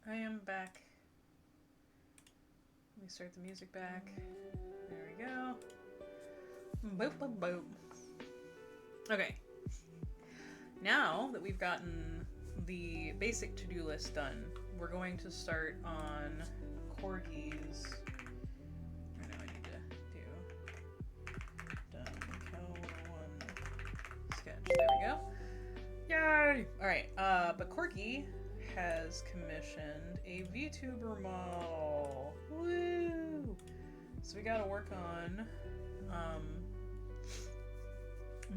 I am back. Let me start the music back. There we go. Boop, boop, boop. Okay. Now that we've gotten the basic to-do list done, we're going to start on Corgi's. I know I need to do done code 1 sketch. There we go. Yay! Alright, but Corgi has commissioned a vtuber model. Woo! So we gotta work on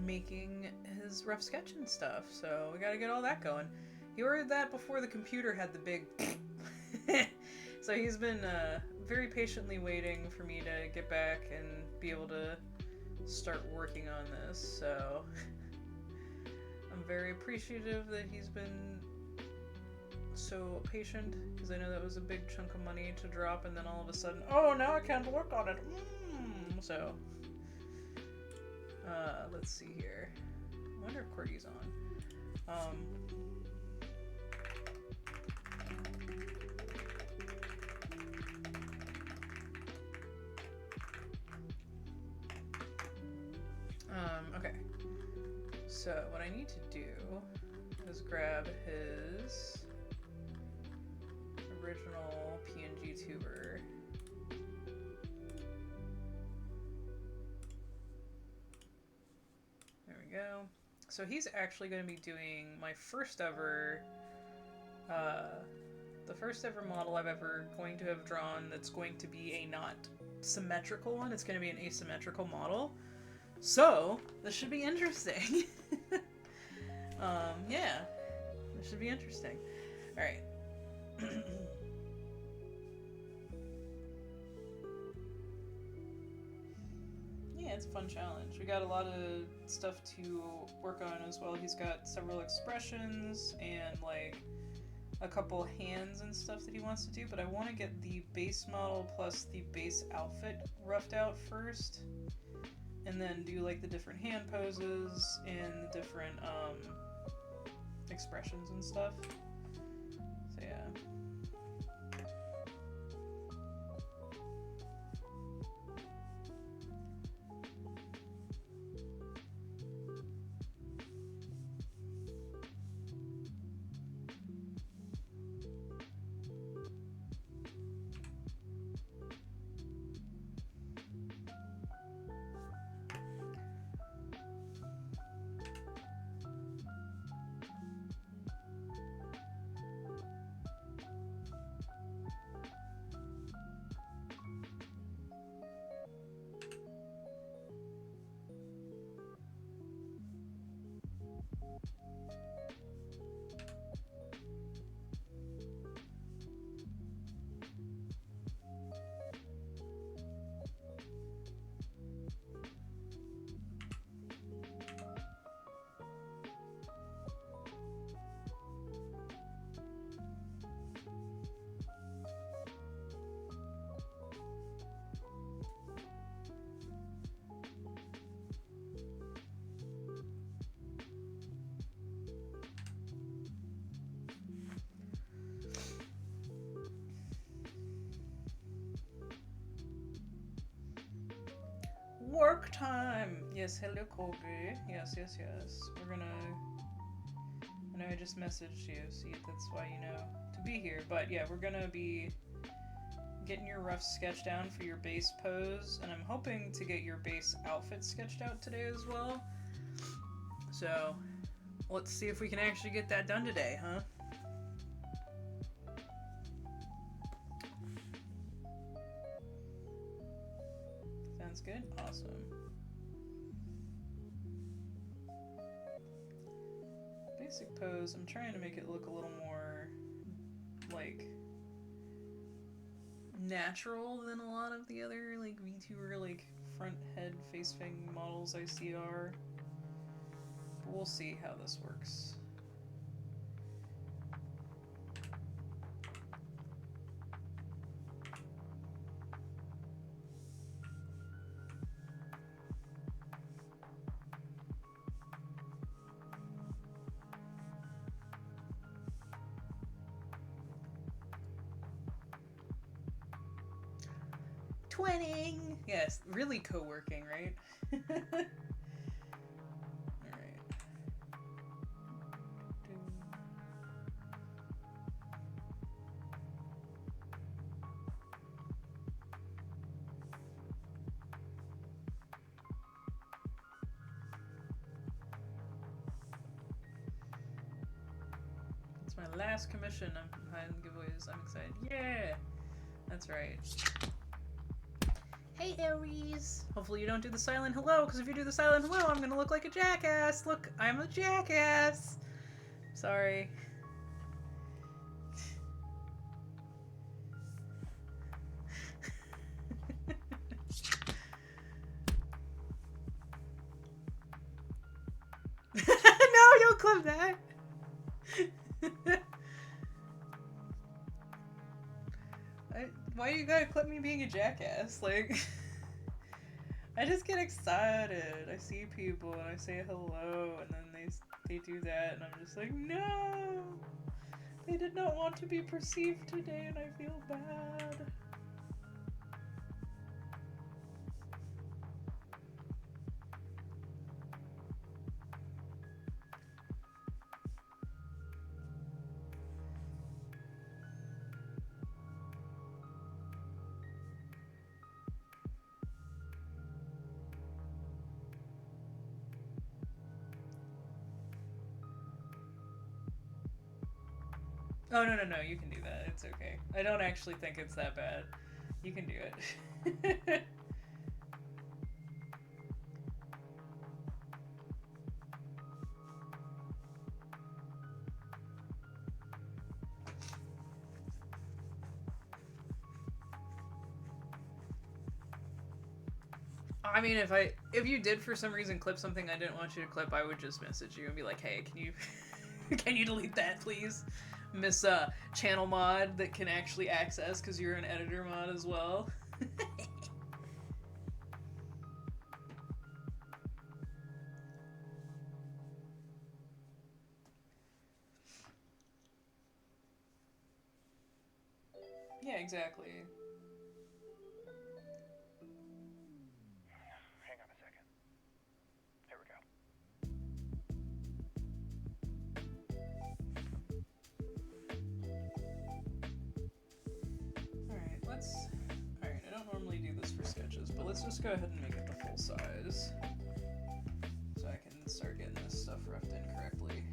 making his rough sketch and stuff. So we gotta get all that going. He ordered that before the computer had the big so he's been very patiently waiting for me to get back and be able to start working on this. So I'm very appreciative that he's been so patient, because I know that was a big chunk of money to drop, and then all of a sudden, oh, now I can't work on it. So, let's see here. I wonder if Corgi's on. Okay. So what I need to do is grab his original PNG tuber. There we go. So he's actually going to be doing my first ever, the first ever model I've ever going to have drawn that's going to be a not symmetrical one. It's going to be an asymmetrical model. So this should be interesting. Yeah, this should be interesting. All right. Yeah, it's a fun challenge. We got a lot of stuff to work on as well. He's got several expressions and like a couple hands and stuff that he wants to do, but I want to get the base model plus the base outfit roughed out first, and then do like the different hand poses and the different expressions and stuff. So yeah. Work time! Yes, hello Kobe. Yes. We're gonna... I know I just messaged you, see, that's why you know to be here. But yeah, we're gonna be getting your rough sketch down for your base pose, and I'm hoping to get your base outfit sketched out today as well. So, let's see if we can actually get that done today, huh? Sounds good? Awesome. Basic pose, I'm trying to make it look a little more, like, natural than a lot of the other, like, VTuber, like, front head face thing models I see are. But we'll see how this works. Twinning! Yes, really co-working, right? Alright. It's my last commission. I'm behind giveaways. I'm excited. Yeah! That's right. Hey, Aries! Hopefully you don't do the silent hello, because if you do the silent hello, I'm gonna look like a jackass! Look, I'm a jackass! Sorry. No, don't clip that! Why do you gotta clip me being a jackass? Like, I just get excited. I see people and I say hello, and then they do that, and I'm just like, no! They did not want to be perceived today, and I feel bad. Oh, no, you can do that. It's okay. I don't actually think it's that bad. You can do it. I mean, if you did for some reason clip something I didn't want you to clip, I would just message you and be like, hey, can you can you delete that, please? Miss channel mod that can actually access, because you're an editor mod as well. Yeah, exactly. Hang on a second. Here we go. Alright, I don't normally do this for sketches, but let's just go ahead and make it the full size. So I can start getting this stuff roughed in correctly.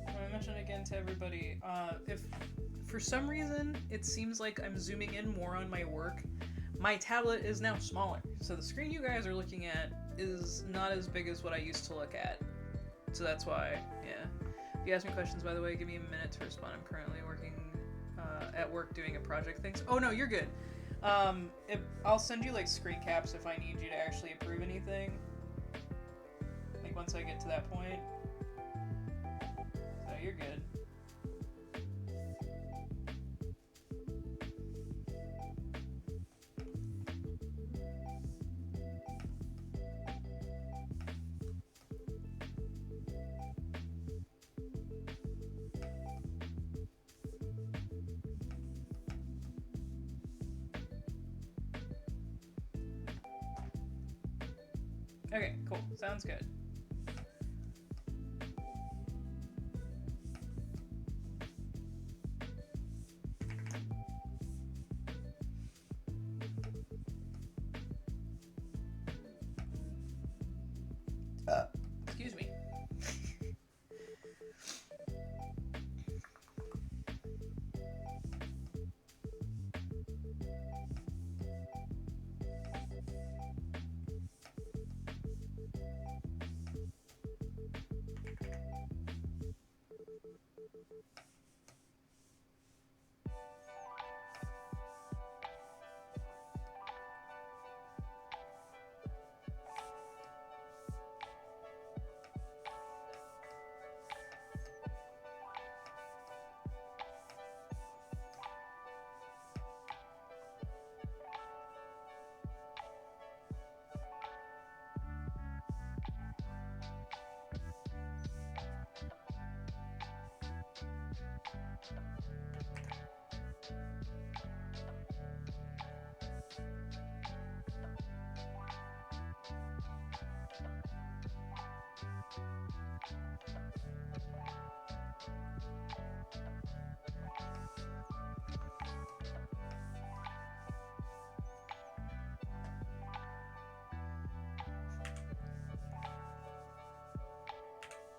I mention again to everybody, if for some reason it seems like I'm zooming in more on my work, my tablet is now smaller. So the screen you guys are looking at is not as big as what I used to look at. So that's why, yeah. If you ask me questions, by the way, give me a minute to respond. I'm currently working at work doing a project thing. Oh no, you're good. I'll send you like screen caps if I need you to actually approve anything. Like once I get to that point. So you're good. Okay, cool. Sounds good. Excuse me.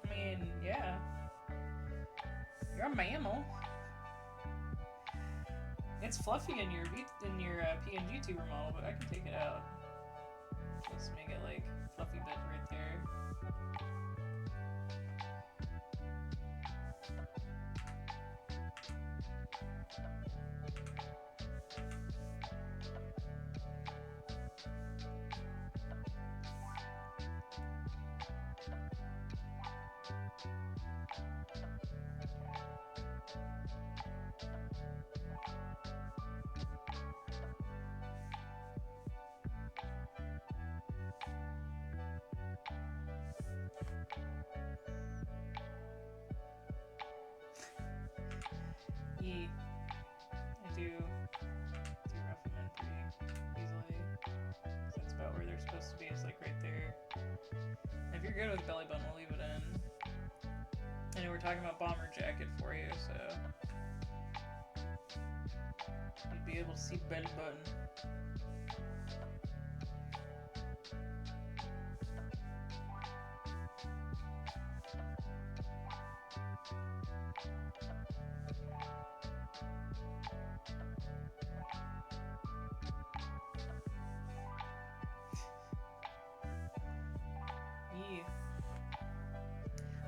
I mean, yeah. You're a mammal. It's fluffy in your PNG tuber model, but I can take it out. Just make it like fluffy bit right there. Yeah, I do rough them in pretty easily. That's about where they're supposed to be. It's like right there. And if you're good with belly button, we'll leave it in. I know we're talking about bomber jacket for you, so you'd be able to see belly button.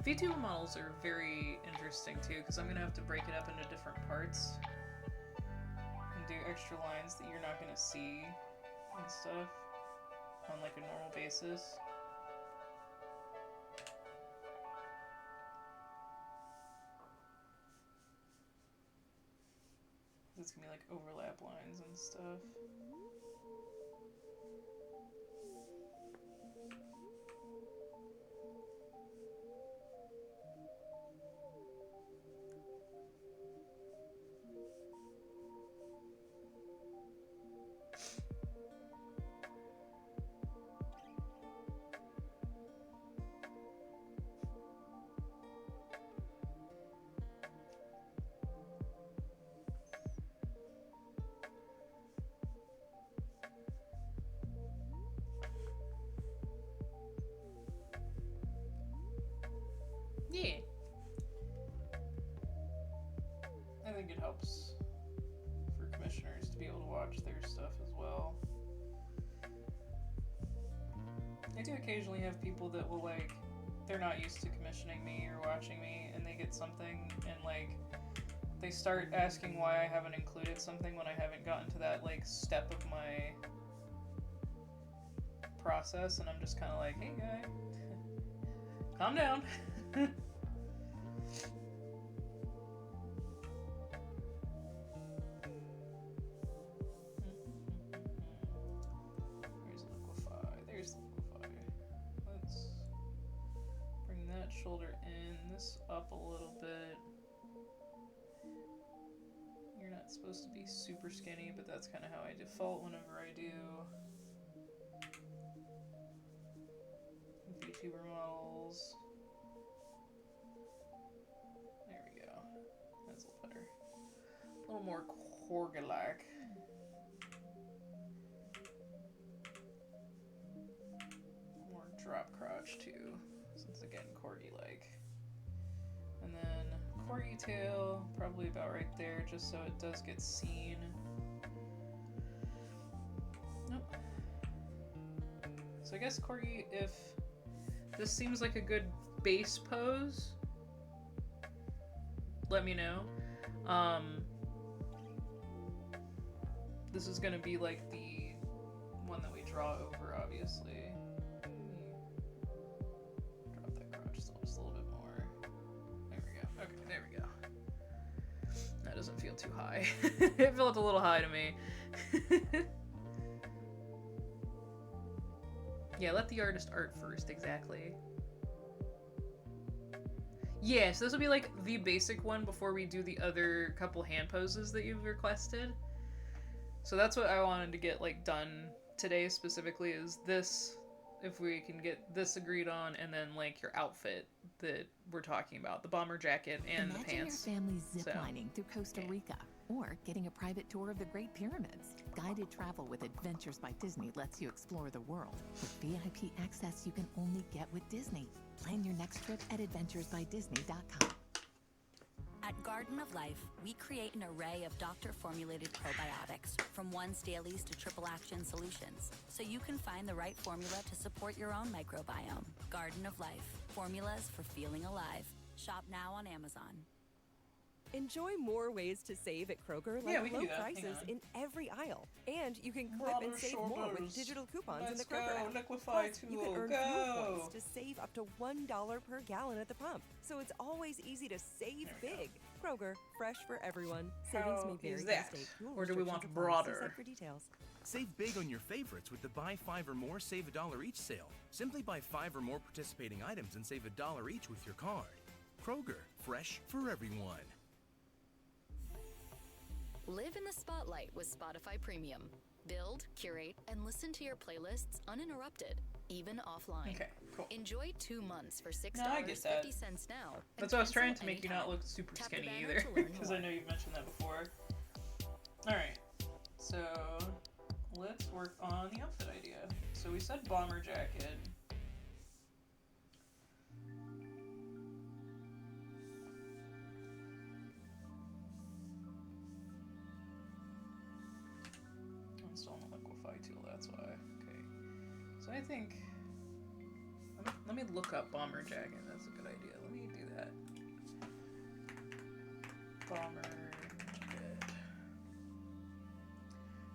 VTuber models are very interesting too, because I'm going to have to break it up into different parts and do extra lines that you're not going to see and stuff on like a normal basis. It's going to be like overlap lines and stuff. Yeah. I think it helps for commissioners to be able to watch their stuff as well. I do occasionally have people that will like, they're not used to commissioning me or watching me, and they get something and like they start asking why I haven't included something when I haven't gotten to that like step of my process, and I'm just kind of like, hey guy, calm down. Shoulder in, this up a little bit. You're not supposed to be super skinny, but that's kind of how I default whenever I do VTuber models. There we go. That's a little better. A little more corgi-like. More drop crotch too. Since again, corgi-like. And then corgi tail, probably about right there, just so it does get seen. Nope. So I guess corgi, if this seems like a good base pose, let me know. This is gonna be like the one that we draw over, obviously. Drop that crotch still just a little bit more. There we go. Okay, there we go. That doesn't feel too high. It felt a little high to me. Yeah, let the artist art first, exactly. Yeah, so this will be like the basic one before we do the other couple hand poses that you've requested. So that's what I wanted to get like done today specifically, is this, if we can get this agreed on, and then like your outfit that we're talking about, the bomber jacket and Imagine the pants. your family ziplining through Costa Rica, or getting a private tour of the Great Pyramids. Guided travel with Adventures by Disney lets you explore the world with VIP access you can only get with Disney. Plan your next trip at adventuresbydisney.com. At Garden of Life, we create an array of doctor-formulated probiotics, from once dailies to triple action solutions, so you can find the right formula to support your own microbiome. Garden of Life, formulas for feeling alive. Shop now on Amazon. Enjoy more ways to save at Kroger, Yeah, like we can low do that. prices in every aisle. And you can clip Broader and save more shoulders. with digital coupons in Let's the Kroger go, app. liquefy Plus, you tool, can earn go! fuel points to save up to $1 per gallon at the pump. So it's always easy to save There we big. Kroger, fresh for everyone. Savings How may vary is by that? state. Fuel Or do we want restrictions apply. See broader? site for details. Save big on your favorites with the Buy 5 or More Save $1 each sale. Simply buy 5 or more participating items and save $1 each with your card. Kroger, fresh for everyone. Live in the spotlight with Spotify Premium. Build, curate, and listen to your playlists uninterrupted, even offline. Okay, cool. Enjoy 2 months for $6.50 No, I get that. now. and That's why I was trying to cancel make you not anytime. look super Tap the skinny banner either, to learn because I more. know you've mentioned that before. Alright, so let's work on the outfit idea. So we said bomber jacket. I'm still on the liquefy tool, that's why. Okay. So I think... Let me look up bomber jacket, that's a good idea. Let me do that. Bomber jacket.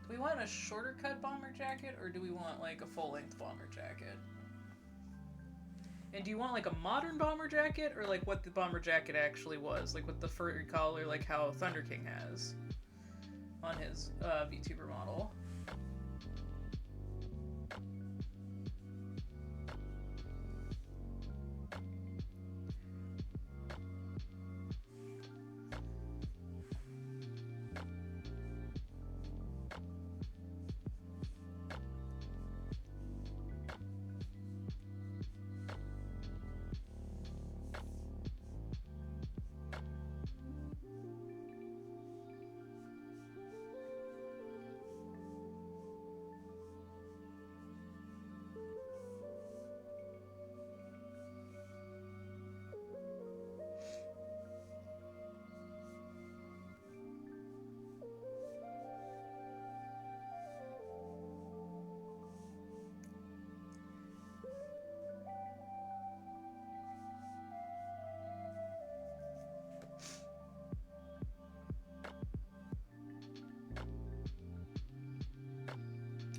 Do we want a shorter cut bomber jacket, or do we want like a full length bomber jacket? And do you want like a modern bomber jacket, or like what the bomber jacket actually was, like with the furry collar, like how Thunder King has on his VTuber model?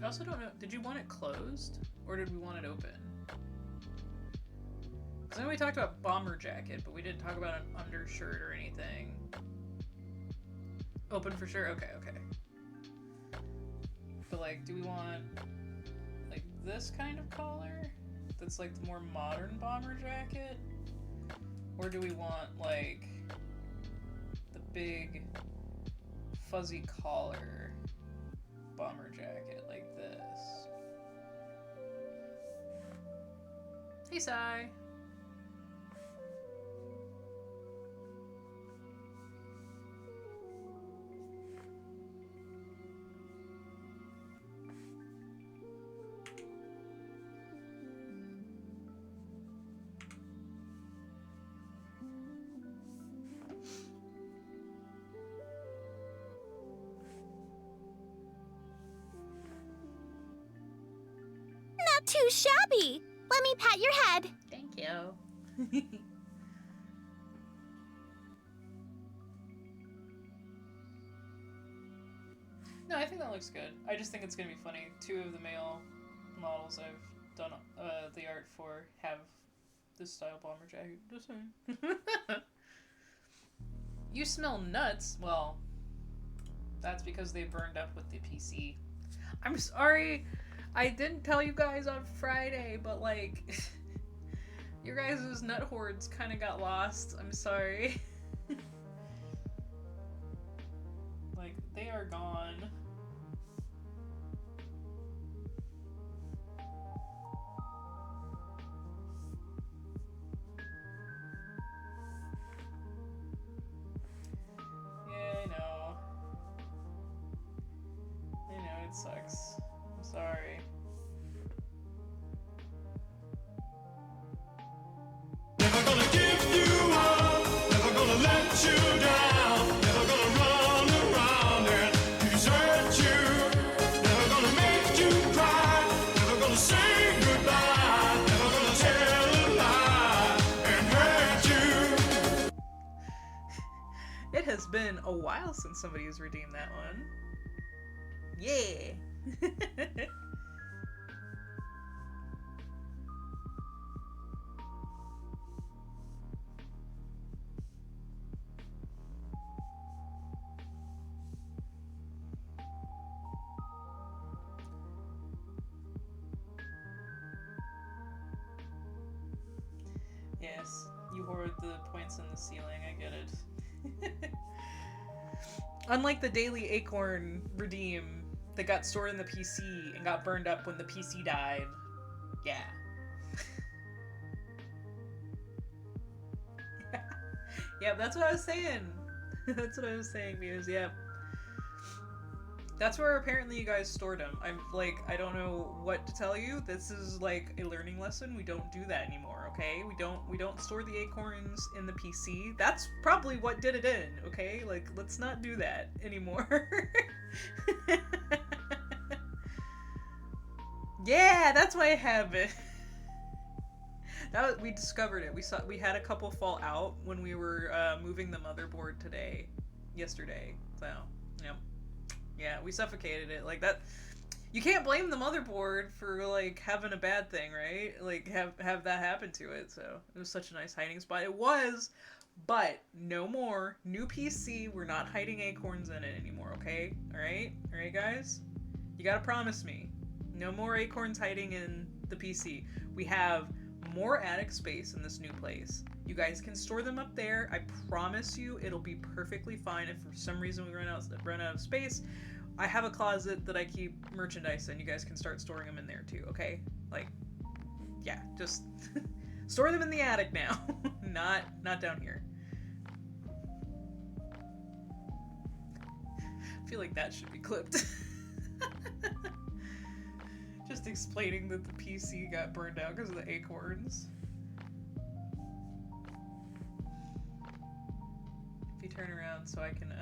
I also don't know, did you want it closed, or did we want it open? Because I know we talked about bomber jacket, but we didn't talk about an undershirt or anything. Open for sure? Okay, okay. But like, do we want like this kind of collar? That's like the more modern bomber jacket? Or do we want like the big fuzzy collar bomber jacket like this? Hey, Sai. Not too shabby. Let me pat your head. Thank you. No, I think that looks good. I just think it's gonna be funny. 2 of the male models I've done the art for have this style bomber jacket. Just saying. You smell nuts. Well, that's because they burned up with the PC. I'm sorry, I didn't tell you guys on Friday, but like, your guys' nut hordes kind of got lost. I'm sorry. Like, they are gone. Yeah, I know. I know, it sucks. I'm sorry. Never gonna give you up, never gonna let you down, never gonna run around and desert you, never gonna make you cry, never gonna say goodbye, never gonna tell a lie and hurt you. It has been a while since somebody has redeemed that one. Yeah! Yes, you hoard the points in the ceiling, I get it. Unlike the Daily Acorn redeem that got stored in the PC and got burned up when the PC died. Yeah. Yep, that's what I was saying. That's what I was saying, Muse, yep. That's where apparently you guys stored them. I'm like, I don't know what to tell you. This is like a learning lesson. We don't do that anymore, okay? We don't store the acorns in the PC. That's probably what did it in, okay? Like, let's not do that anymore. Yeah, that's why I have it. We discovered it. We had a couple fall out when we were moving the motherboard yesterday. So, yep. Yeah, we suffocated it like that. You can't blame the motherboard for like having a bad thing, right? Like have that happen to it. So it was such a nice hiding spot. It was, but no more. New PC. We're not hiding acorns in it anymore. Okay, all right, guys. You gotta promise me, no more acorns hiding in the PC. We have more attic space in this new place. You guys can store them up there. I promise you it'll be perfectly fine. If for some reason we run out of space, I have a closet that I keep merchandise in. You guys can start storing them in there too, okay? Like, yeah, just store them in the attic now. not down here. I feel like that should be clipped. Just explaining that the PC got burned out because of the acorns. If you turn around so I can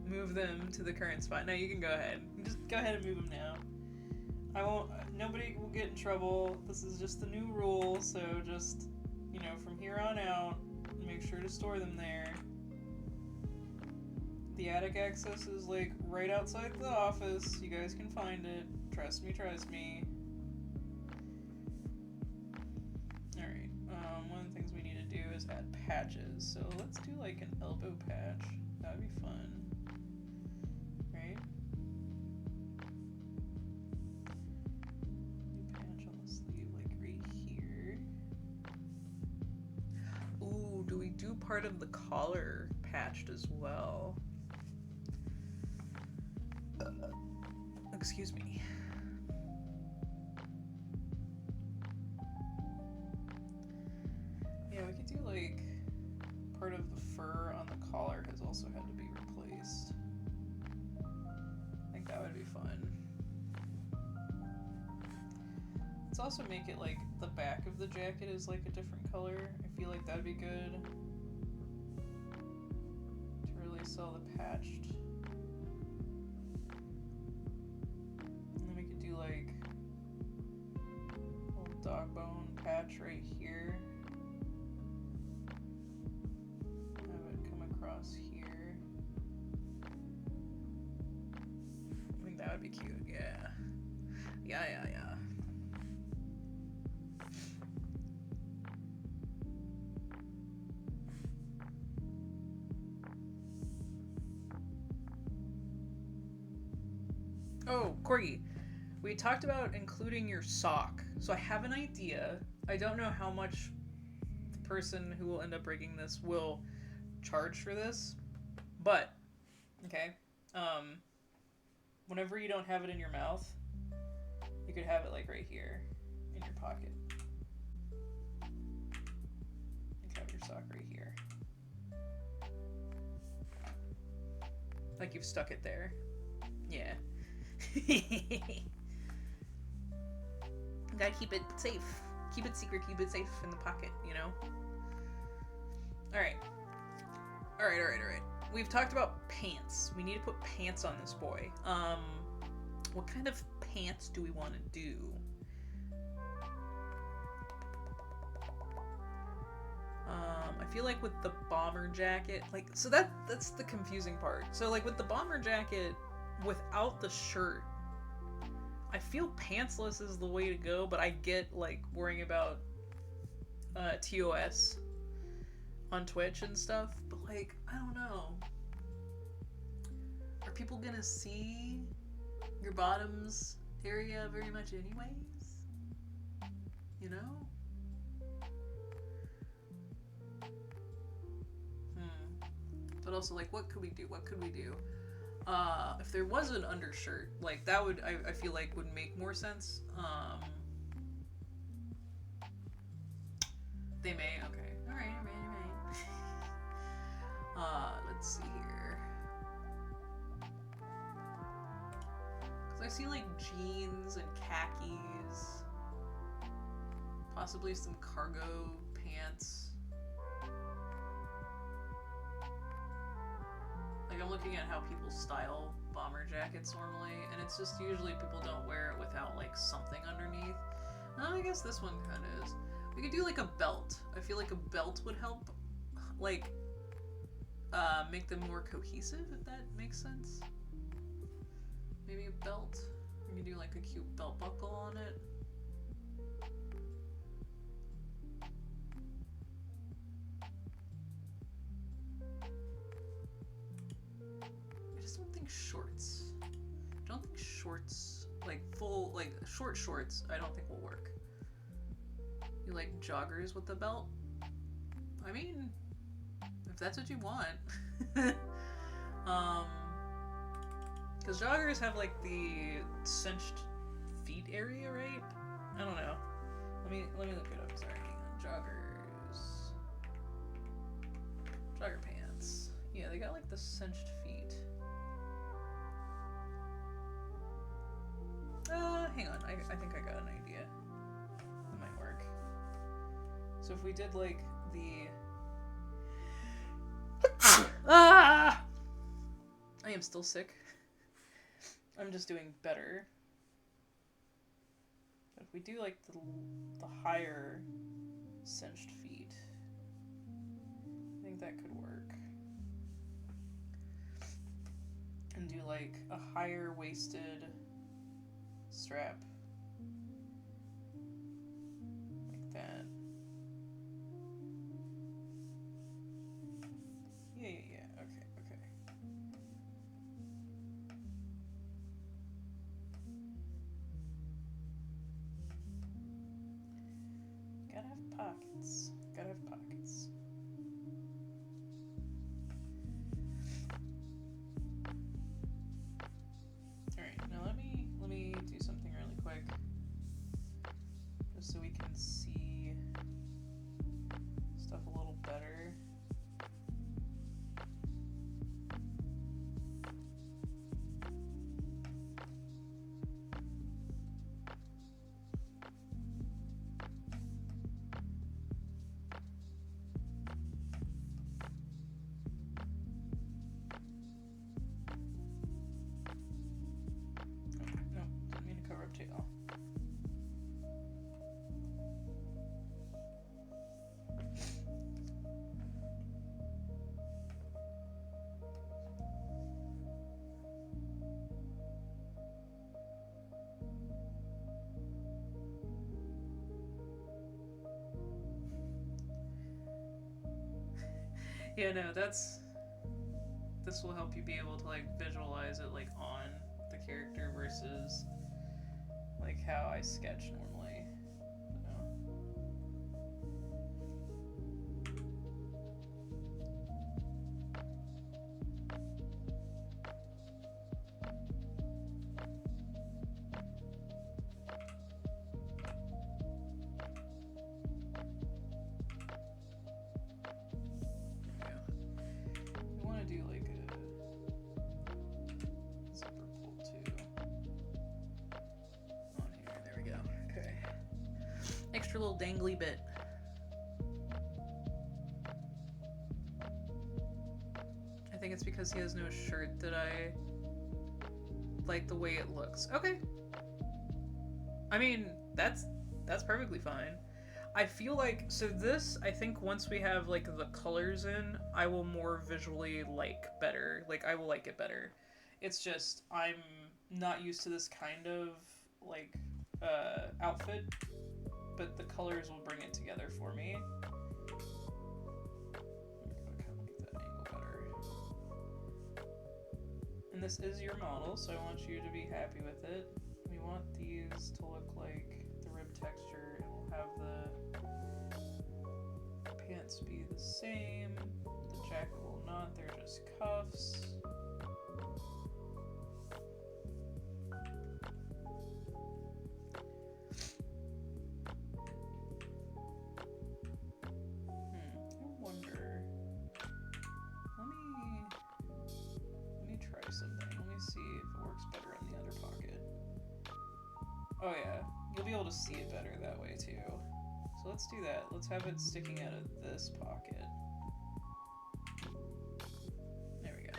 move them to the current spot. No, you can go ahead. Just go ahead and move them now. I won't. Nobody will get in trouble. This is just the new rule, so just, you know, from here on out, make sure to store them there. The attic access is like right outside the office. You guys can find it. Trust me, trust me. Alright, one of the things we need to do is add patches. So let's do like an elbow patch. That'd be fun. Right? New patch on the sleeve, like right here. Ooh, do we do part of the collar patched as well? Excuse me. Yeah, we could do like part of the fur on the collar has also had to be replaced. I think that would be fun. Let's also make it like the back of the jacket is like a different color. I feel like that'd be good to really sell the patched. Like a little dog bone patch right here. Have it come across here. that'd be cute. Yeah. Yeah, yeah, yeah. Oh, Corgi, we talked about including your sock. So I have an idea. I don't know how much the person who will end up breaking this will charge for this, but okay. Whenever you don't have it in your mouth, you could have it like right here in your pocket. You could have your sock right here. Like you've stuck it there. Yeah. Gotta keep it safe. Keep it secret, keep it safe in the pocket, you know? Alright. Alright. We've talked about pants. We need to put pants on this boy. What kind of pants do we want to do? I feel like with the bomber jacket, like, so that's the confusing part. So like with the bomber jacket, without the shirt, I feel pantsless is the way to go, but I get like worrying about TOS on Twitch and stuff, but like, I don't know. Are people gonna see your bottoms area very much anyways? You know? But also, like, what could we do? If there was an undershirt, like, that would, I feel like, would make more sense. They may? Okay. Alright. Let's see here. Because I see, like, jeans and khakis. Possibly some cargo pants. Like, I'm looking at how people style bomber jackets normally, and it's just usually people don't wear it without, like, something underneath. I guess this one kind of is. We could do, like, a belt. I feel like a belt would help, like, make them more cohesive, if that makes sense. Maybe a belt. We could do, like, a cute belt buckle on it. Shorts. I don't think shorts, like full, like short shorts, I don't think will work. You like joggers with the belt? I mean, if that's what you want. Because joggers have like the cinched feet area, right? I don't know. Let me look it up. Sorry, hang on. Jogger pants. Yeah, they got like the cinched feet. Hang on, I think I got an idea. That might work. So if we did like the... I am still sick. I'm just doing better. But if we do like the higher cinched feet, I think that could work. And do like a higher waisted strap like that. Yeah. Okay. Gotta have pockets. Alright, now let me do something really quick. Just so we can see stuff a little better. Yeah, no, this will help you be able to like visualize it like on the character versus like how I sketch normally. So. We want to do like a zipper pull too on here. There we go. Okay. Extra little dangly bit. I think it's because he has no shirt that I like the way it looks. Okay. I mean, that's perfectly fine. I feel like, so this, I think once we have like the colors in, I will more visually like better. Like I will like it better. It's just, I'm not used to this kind of like outfit, but the colors will bring it together for me. Kind of make that angle better. And this is your model, so I want you to be happy with it. We want these to look like the rib texture, and we'll have the pants be the same. The jacket will not, they're just cuffs. I wonder. Let me try something. Let me see if it works better in the other pocket. Oh yeah, you'll be able to see it better that way too. So let's do that. Let's have it sticking out of this pocket. There we go.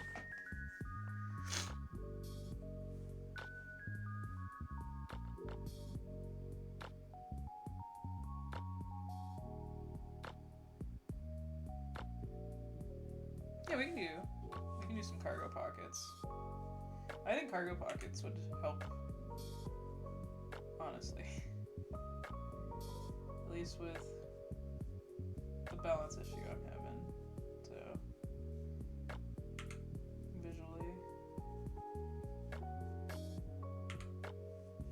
Yeah, we can do some cargo pockets. I think cargo pockets would help, honestly. At least with the balance issue I'm having. So, visually.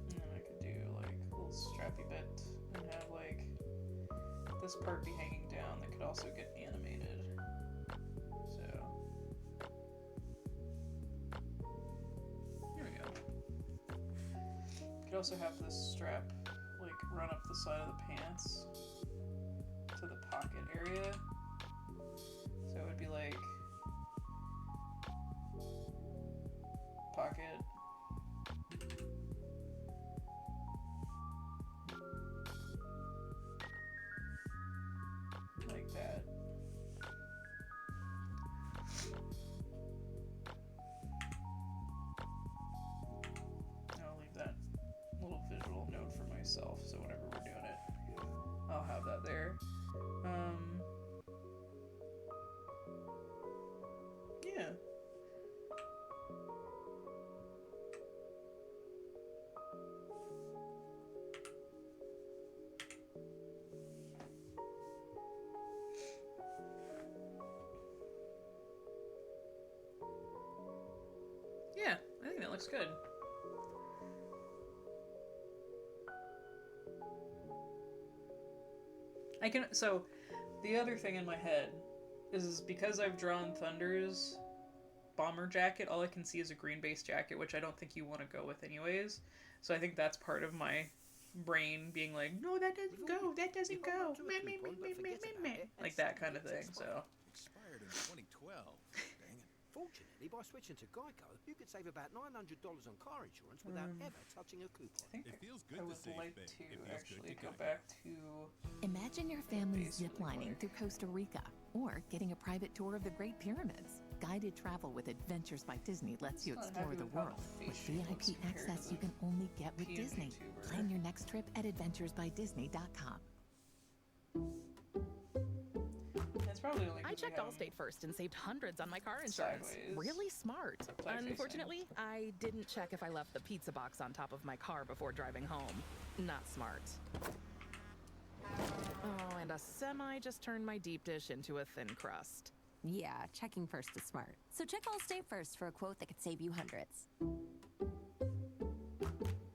And then I could do like a little strappy bit and have like this part be hanging down that could also get animated. So, here we go. Could also have this strap like run up the side of the pants to the pocket area. So it would be like pocket, like that. I'll leave that little visual note for myself, so whenever we're doing it, I'll have that there. Yeah. Yeah, I think that looks good. So, the other thing in my head is because I've drawn Thunder's bomber jacket, all I can see is a green base jacket, which I don't think you want to go with anyways. So I think that's part of my brain being like, no, that doesn't go, that doesn't go, meh, meh, meh, meh, meh, meh, meh. Like that kind of thing, so. Expired in 2012. Dang it. Fortunately, by switching to Geico, you could save about $900 on car insurance without ever touching a coupon. I think It feels good I to would save like big. to It feels good actually to go Geico. back to Imagine your family Base ziplining really through Costa Rica or getting a private tour of the Great Pyramids. Guided travel with Adventures by Disney lets you It's not explore happy the with how world the with face shape looks VIP compared to access the you can only get with PNG Disney. tuber. Plan your next trip at adventuresbydisney.com. It's probably only I 'cause we checked have 'em Allstate first and saved hundreds on my car insurance. sideways. Really smart. Side-facing. Unfortunately, I didn't check if I left the pizza box on top of my car before driving home. Not smart. Oh, and a semi just turned my deep dish into a thin crust. Yeah, checking first is smart. So check Allstate first for a quote that could save you hundreds.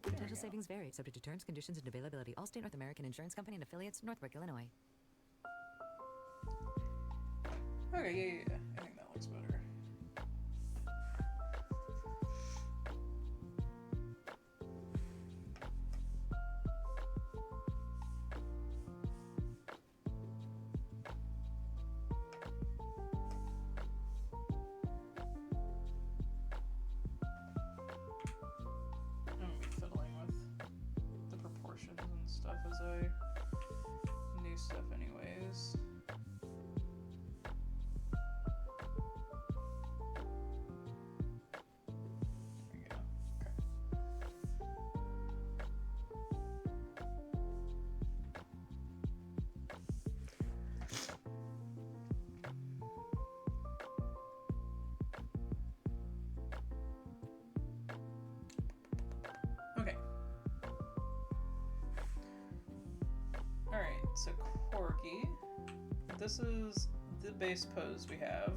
Potential savings vary, subject to terms, conditions, and availability. Allstate North American Insurance Company and affiliates, Northbrook, Illinois. Okay, yeah. I think that looks better. I'm gonna be fiddling with the proportions and stuff as I do stuff anyways. There we go. Okay. Alright, so Corgi. This is the base pose we have.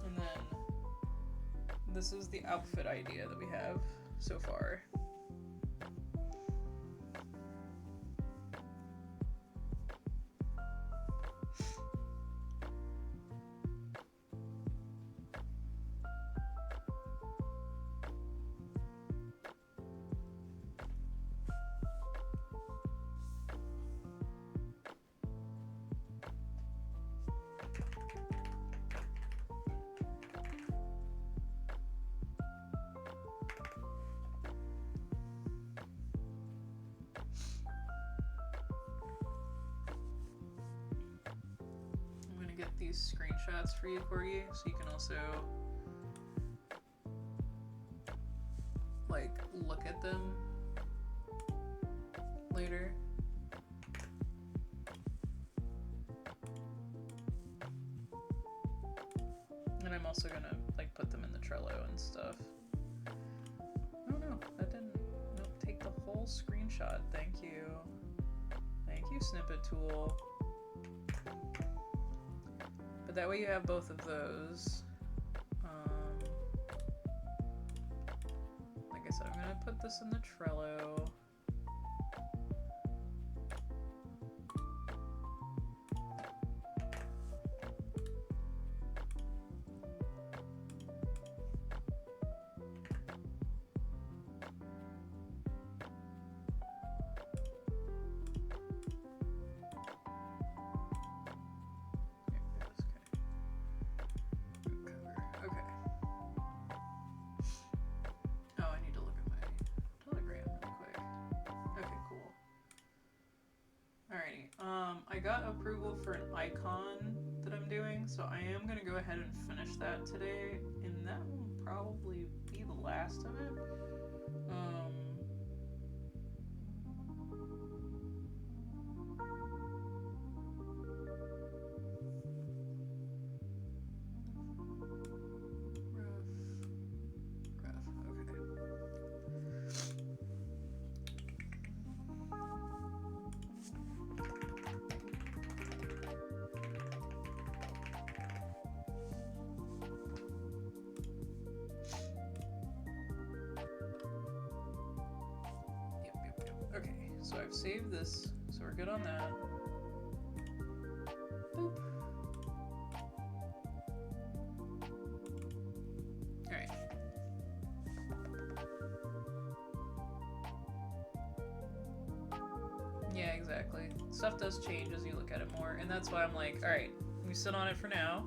And then this is the outfit idea that we have so far. I'm gonna get these screenshots for you, Corgi, so you can also like look at them later. And I'm also gonna like put them in the Trello and stuff. Oh no, that didn't. Nope, take the whole screenshot. Thank you. Thank you, Snippet Tool. But that way you have both of those. Like I said, I'm gonna put this in the Trello. Okay. Oh, I need to look at my Telegram real quick. Okay, cool. Alrighty. I got approval for an icon that I'm doing, so I am gonna go ahead and finish that today, and that will probably be the last of it. Okay, so I've saved this, so we're good on that. Boop. Alright. Yeah, exactly. Stuff does change as you look at it more, and that's why I'm like, alright, we sit on it for now.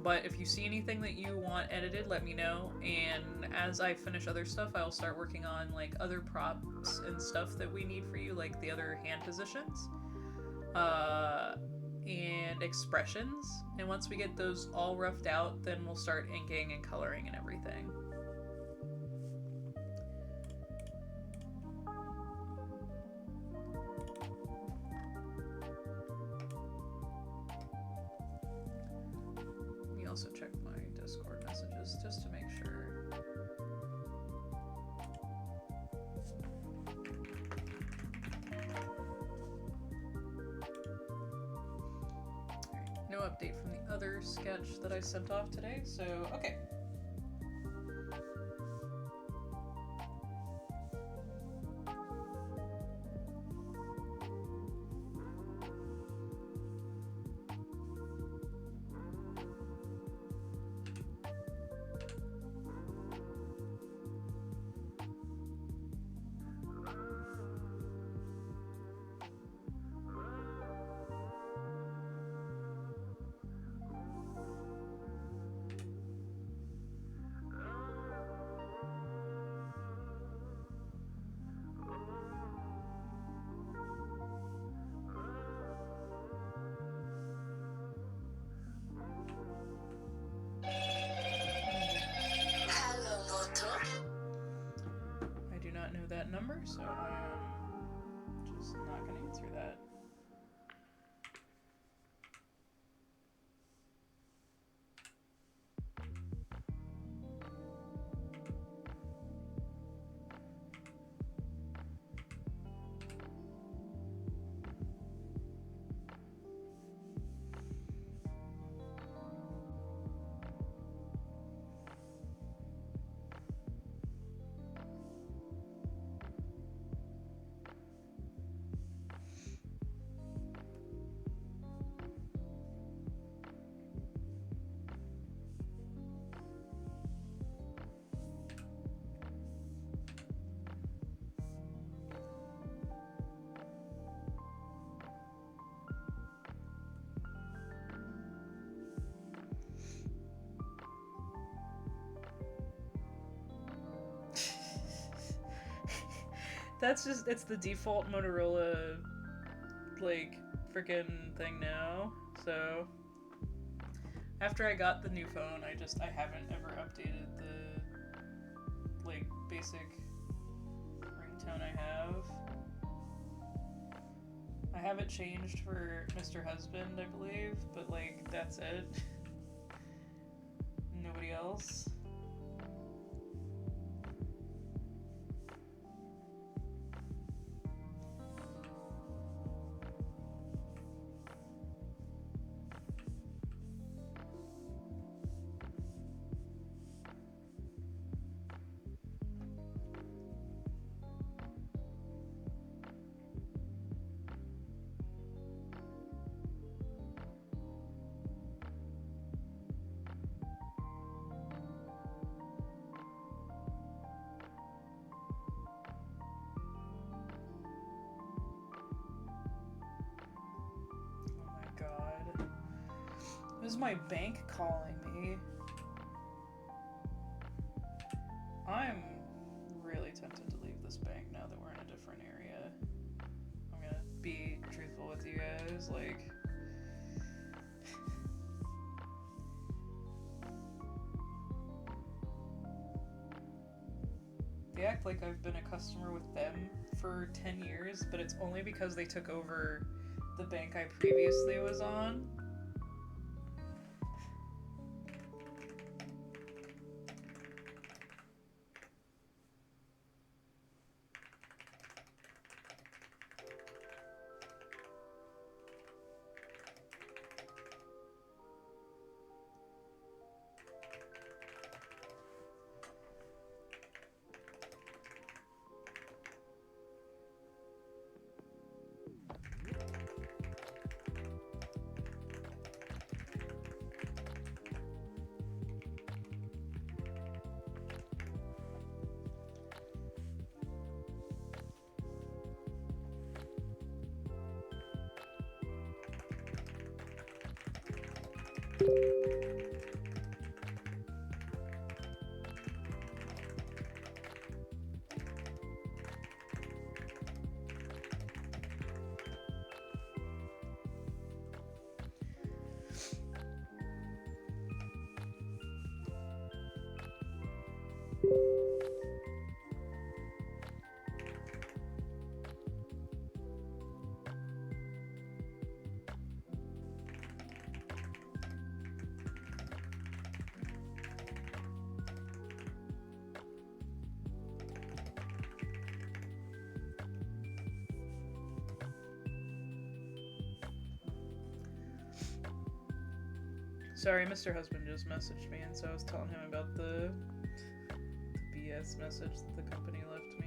But if you see anything that you want edited, let me know, and as I finish other stuff, I'll start working on like other props and stuff that we need for you, like the other hand positions and expressions, and once we get those all roughed out, then we'll start inking and coloring and everything. Also check just to make sure. No update from the other sketch that I sent off today, so okay. I do not know that number, so I am just not going to answer that. That's just, it's the default Motorola, like, freaking thing now, so. After I got the new phone, I haven't ever updated the, like, basic ringtone I have. I have it changed for Mr. Husband, I believe, but, like, that's it. Nobody else. This is my bank calling me. I'm really tempted to leave this bank now that we're in a different area. I'm gonna be truthful with you guys, like... They act like I've been a customer with them for 10 years, but it's only because they took over the bank I previously was on. Sorry, Mr. Husband just messaged me, and so I was telling him about the BS message that the company left me.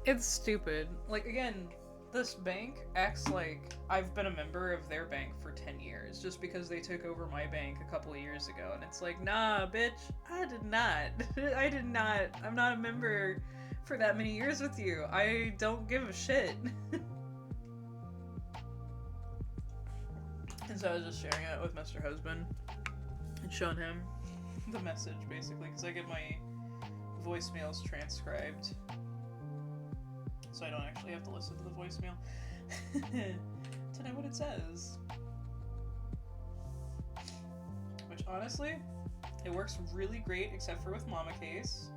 It's stupid. Like, again, this bank acts like I've been a member of their bank for 10 years just because they took over my bank a couple of years ago. And it's like, nah, bitch, I did not. I did not. I'm not a member for that many years with you. I don't give a shit. And so I was just sharing it with Mr. Husband and showing him the message, basically, because I get my voicemails transcribed. So I don't actually have to listen to the voicemail to know what it says. Which, honestly, it works really great, except for with Mama Case.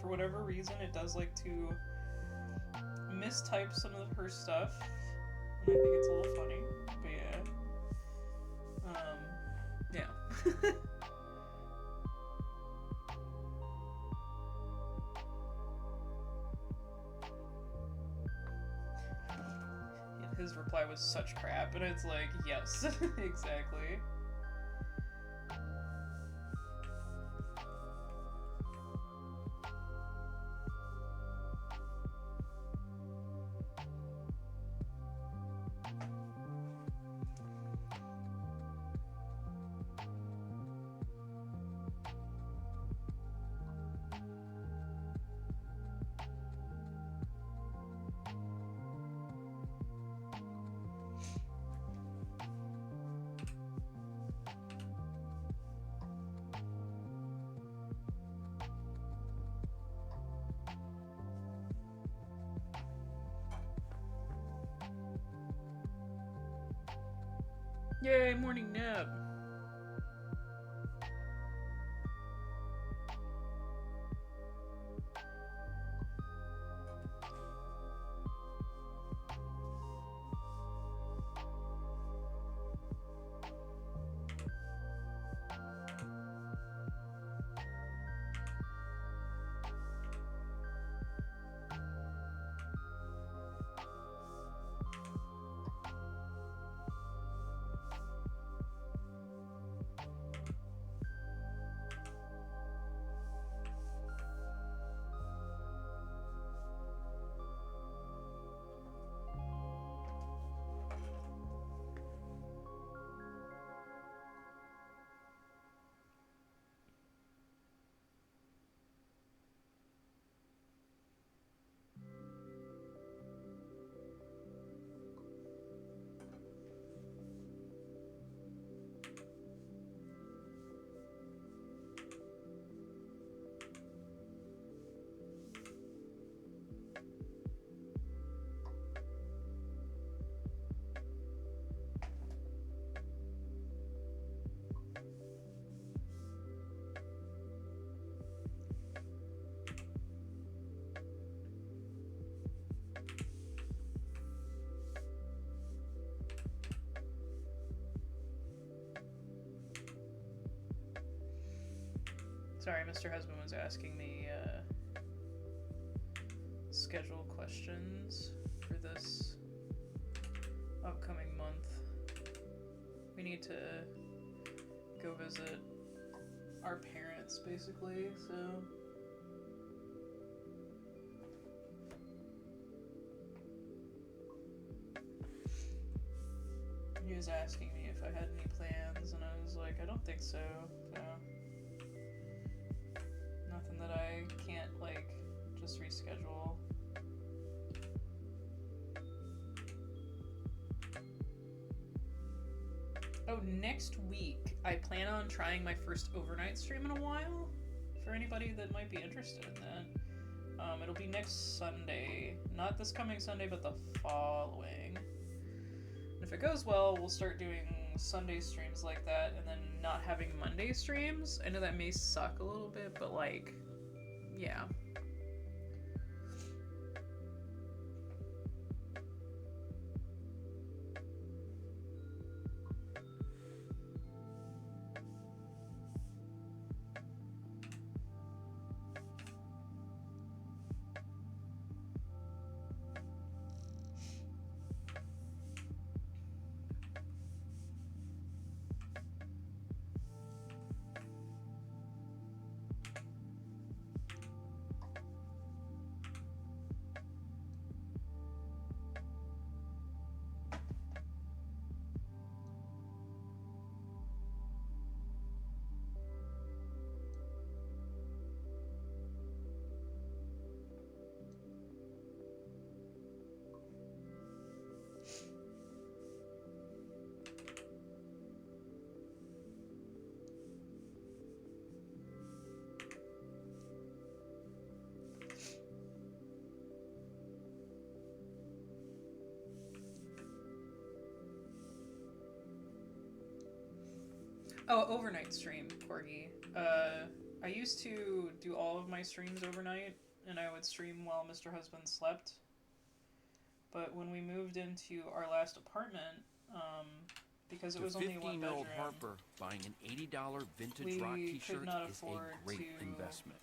For whatever reason, it does like to mistype some of her stuff, and I think it's a little funny, but yeah. Yeah. His reply was such crap, and it's like, yes, exactly. Yay, morning nap. Sorry, Mr. Husband was asking me schedule questions for this upcoming month. We need to go visit our parents, basically, so... He was asking me if I had any plans, and I was like, I don't think so, so... Nothing that I can't, like, just reschedule. Oh, next week, I plan on trying my first overnight stream in a while. For anybody that might be interested in that. It'll be next Sunday. Not this coming Sunday, but the following. And if it goes well, we'll start doing Sunday streams like that, and then not having Monday streams. I know that may suck a little bit, but, like, yeah. Oh, overnight stream, Corgi. I used to do all of my streams overnight, and I would stream while Mr. Husband slept. But when we moved into our last apartment, because it was only one bedroom, 15-year-old Harper buying an $80 vintage we rock could t-shirt not is afford a great to, investment.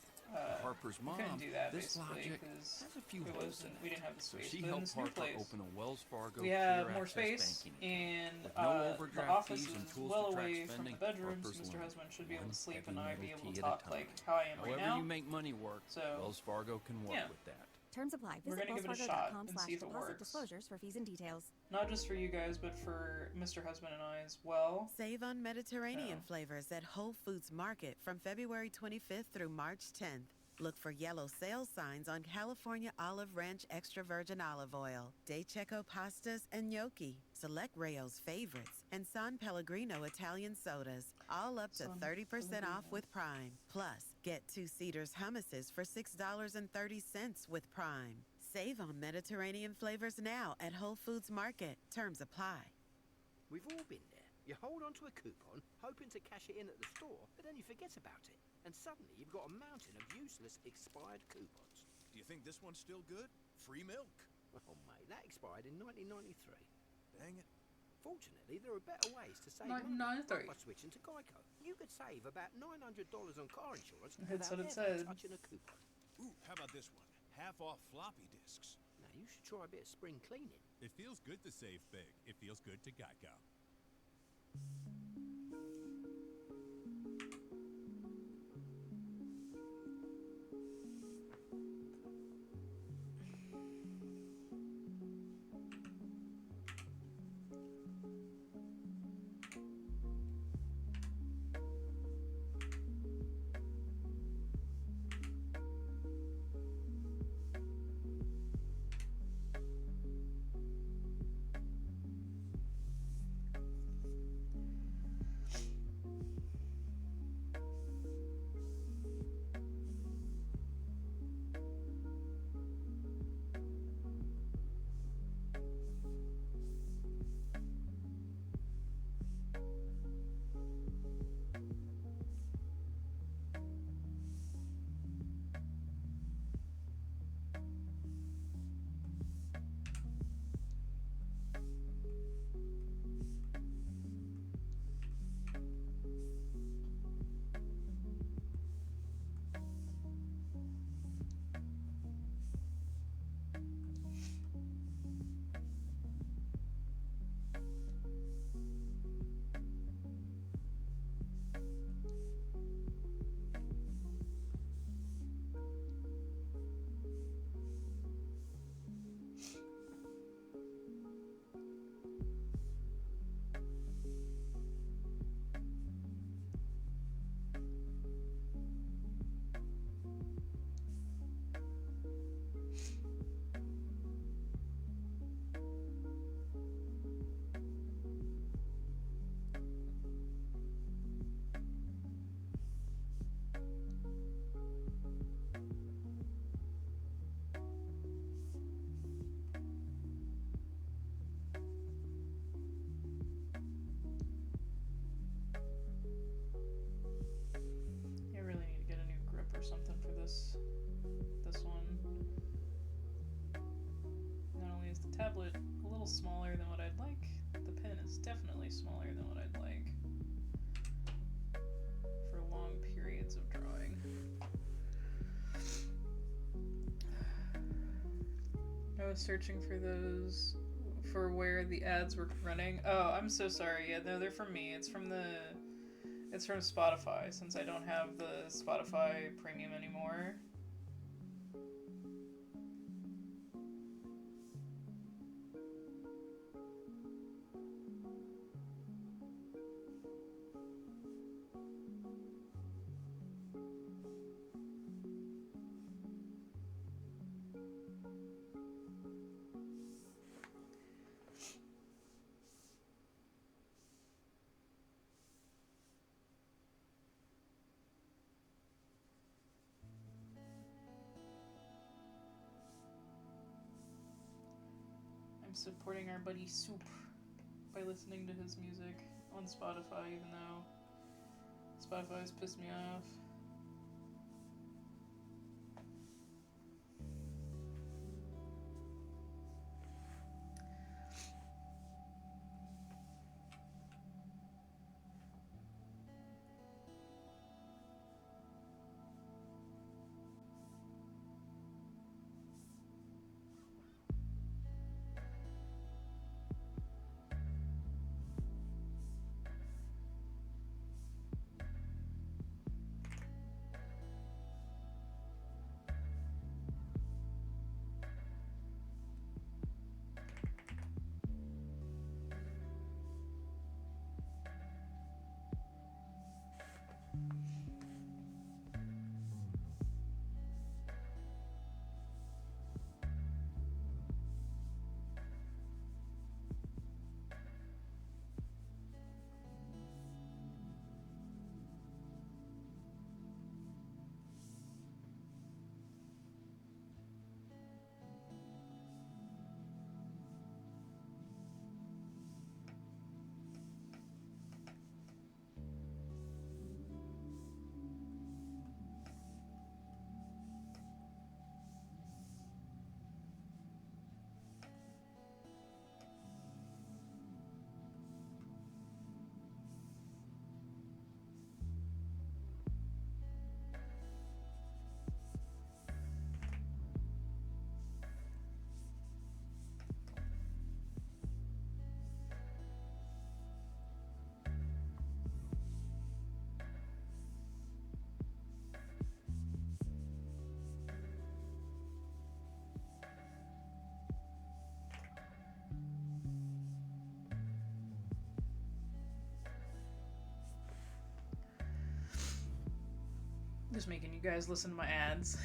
Harper's we mom, couldn't do that this basically logic because has a few it holes wasn't, in we it. didn't have the So space. she But in helped this new Harper place, open a Wells Fargo we have clear more access space, banking account. and With no the overdraft office fees and is tools well to track away from spending, the bedrooms. Harper's Mr. learned Husband should be able one to sleep, heavy and I'd be metal able to key at a talk time. like how I am right However now. you make money work, So, Wells Fargo can work yeah. with that. Terms apply. We're Visit gonna give it a shot and see if it wellsfargo.com/deposit works. disclosures for fees and details. Not just for you guys, but for Mr. Husband and I as well. Save on Mediterranean So. flavors at Whole Foods Market from February 25th through March 10th. Look for yellow sales signs on California Olive Ranch Extra Virgin Olive Oil, De Cecco pastas and gnocchi, select Rayo's favorites, and San Pellegrino Italian sodas, all up to San 30% off Pellegrino. with Prime. Plus, get 2 Cedars hummuses for $6.30 with Prime. Save on Mediterranean flavors now at Whole Foods Market. Terms apply. We've all been there. You hold onto a coupon, hoping to cash it in at the store, but then you forget about it. And suddenly you've got a mountain of useless expired coupons. Do you think this one's still good? Free milk. Oh, mate, that expired in 1993. Dang it. Fortunately, there are better ways to save money 1993. by switching to Geico. You could save about $900 on car insurance That's without what it ever said. touching a coupon. Ooh, how about this one? Half off floppy disks. Now, you should try a bit of spring cleaning. It feels good to save big. It feels good to Geico. little smaller than what I'd like. The pen is definitely smaller than what I'd like for long periods of drawing. I was searching for those, for where the ads were running. Oh, I'm so sorry. Yeah, no, they're from me. It's from Spotify, since I don't have the Spotify premium anymore. I'm supporting our buddy Soup by listening to his music on Spotify, even though Spotify has pissed me off. Just making you guys listen to my ads.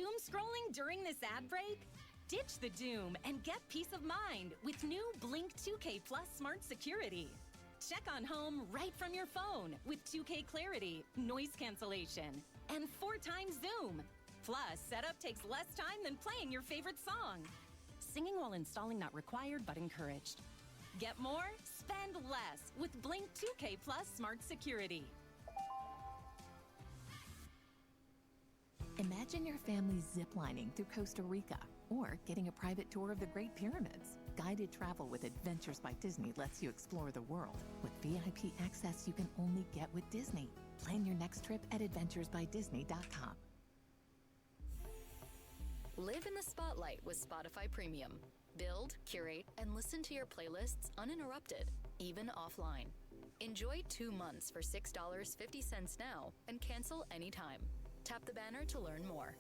Doom scrolling during this ad break? Ditch the doom and get peace of mind with new Blink 2K Plus Smart Security. Check on home right from your phone with 2K Clarity, noise cancellation, and 4 times zoom. Plus, setup takes less time than playing your favorite song. Singing while installing not required but encouraged. Get more? Spend less with Blink 2K Plus Smart Security. Imagine your family ziplining through Costa Rica or getting a private tour of the Great Pyramids. Guided travel with Adventures by Disney lets you explore the world with VIP access you can only get with Disney. Plan your next trip at adventuresbydisney.com. Live in the spotlight with Spotify Premium. Build, curate, and listen to your playlists uninterrupted, even offline. Enjoy 2 months for $6.50 now and cancel anytime. Tap the banner to learn more.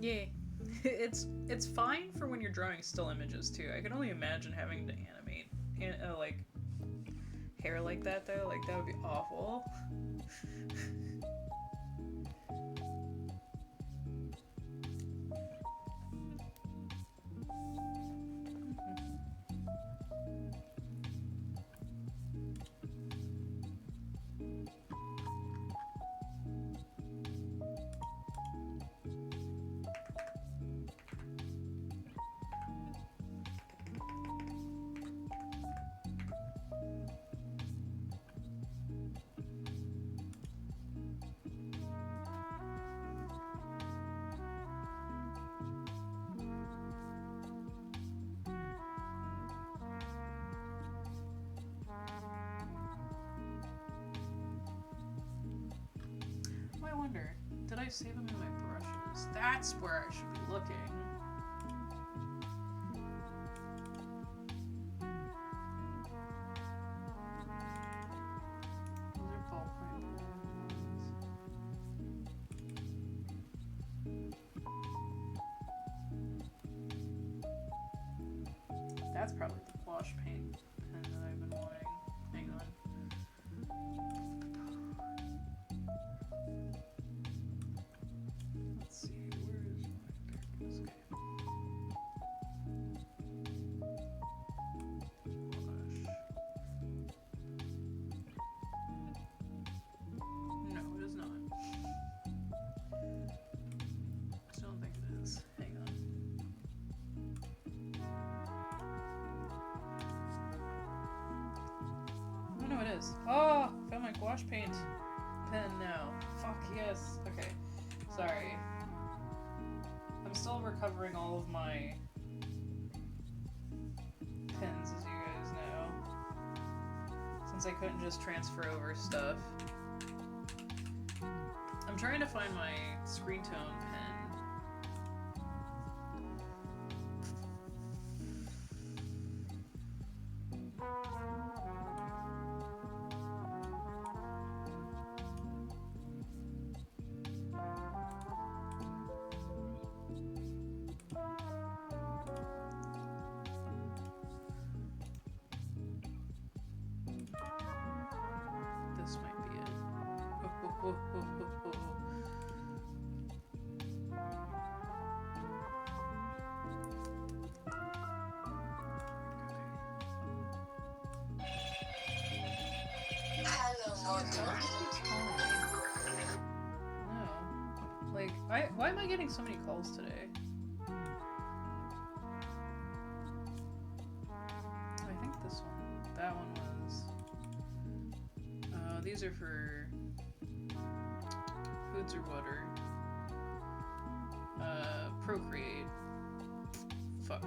Yeah. It's fine for when you're drawing still images too. I can only imagine having to animate like hair like that though. Like that would be awful. I wonder, did I save them in my brushes? That's where I should be looking. Those are ballpoint ones. That's probably the wash paint pen that I've been wanting. Hang on. Let's see, where is my darkness game? No, it is not. I don't think it is. Hang on. Oh no, it is. Oh, found my gouache paint pen now. Fuck yes. Okay, sorry. I'm still recovering all of my pins, as you guys know, since I couldn't just transfer over stuff. I'm trying to find my screen tone pen. This might be it. No. Like, why am I getting so many calls today? I think this one. That one was. These are for Foods or Water. Procreate. Fuck.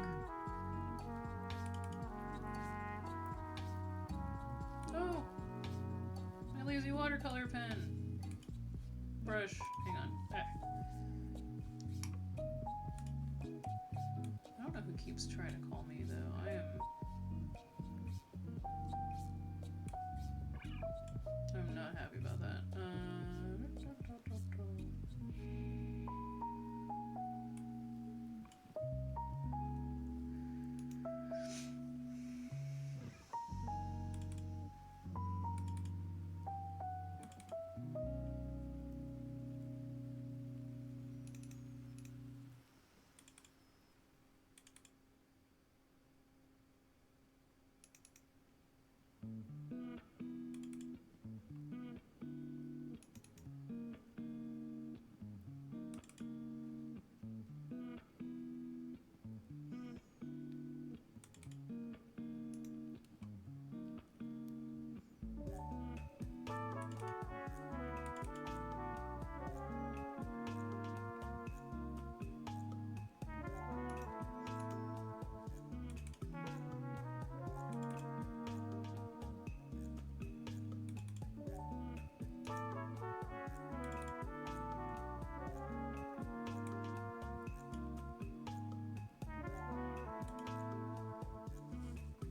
Oh! My lazy watercolor pen! Brush. Hang on. Ah. I don't know who keeps trying to call me, though. I'm not happy about that.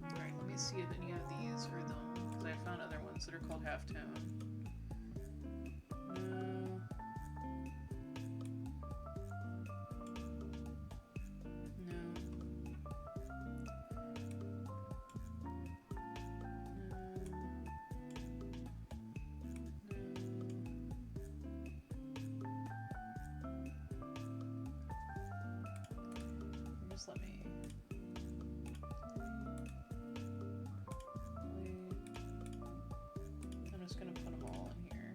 Alright, let me see if any of these are them, because I found other ones that are called halftone. No. just let me. I'm just gonna put them all in here.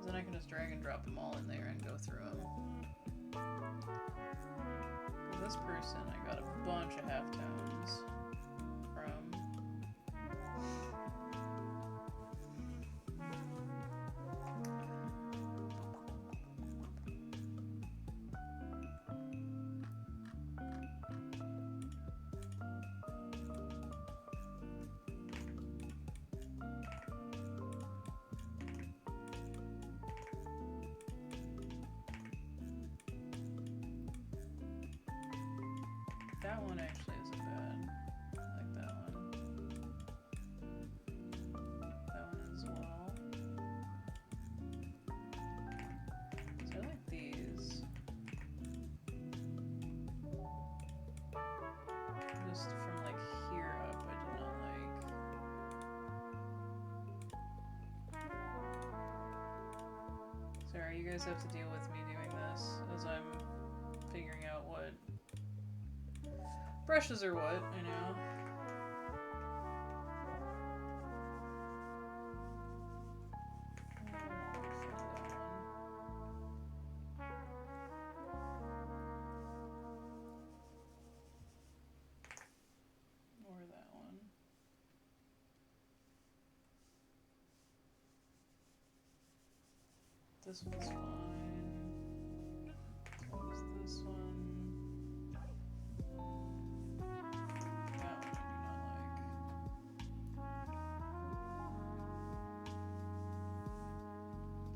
Then I can just drag and drop them all in there and go through them. This person, I got a bunch of halftones from. That one actually isn't bad. I like that one. That one as well. So I like these. Just from like here up, I do not like. Sorry, you guys have to deal with me doing this as I'm figuring out what brushes are what, I know. Or that one. This one's fine. So is this one.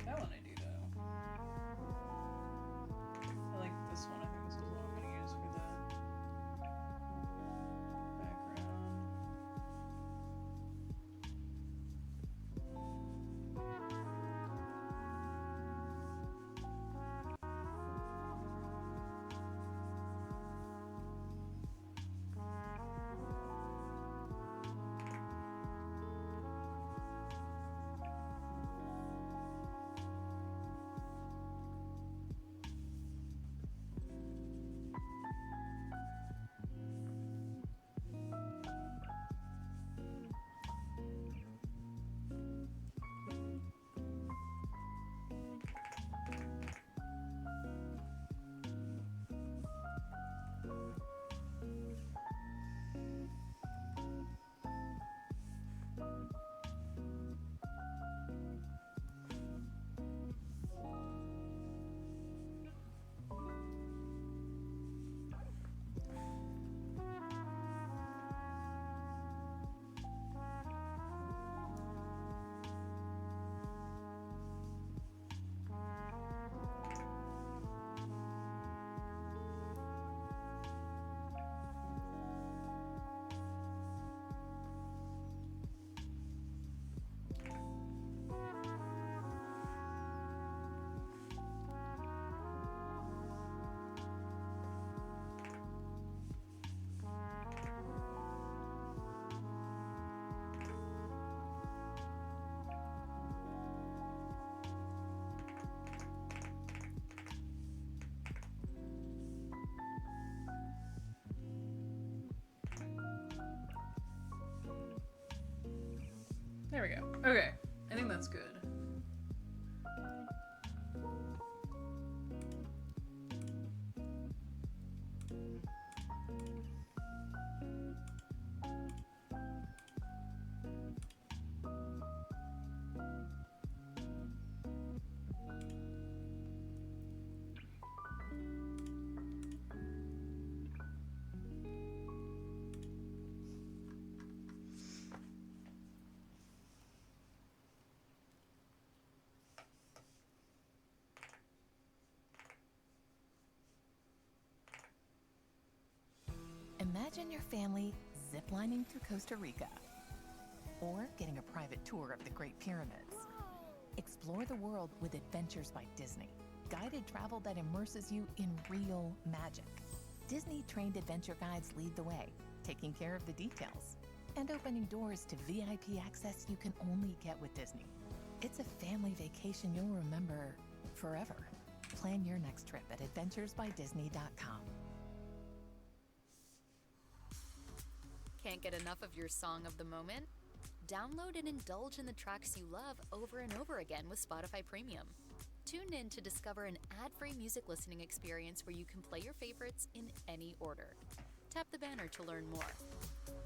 That one I do though. I like this one. I think this is what I'm going to use for the background. There we go. Okay, I think that's good. Imagine your family ziplining through Costa Rica or getting a private tour of the Great Pyramids. Explore the world with Adventures by Disney, guided travel that immerses you in real magic. Disney-trained adventure guides lead the way, taking care of the details and opening doors to VIP access you can only get with Disney. It's a family vacation you'll remember forever. Plan your next trip at adventuresbydisney.com. Can't get enough of your song of the moment? Download and indulge in the tracks you love over and over again with Spotify Premium. Tune in to discover an ad-free music listening experience where you can play your favorites in any order. Tap the banner to learn more.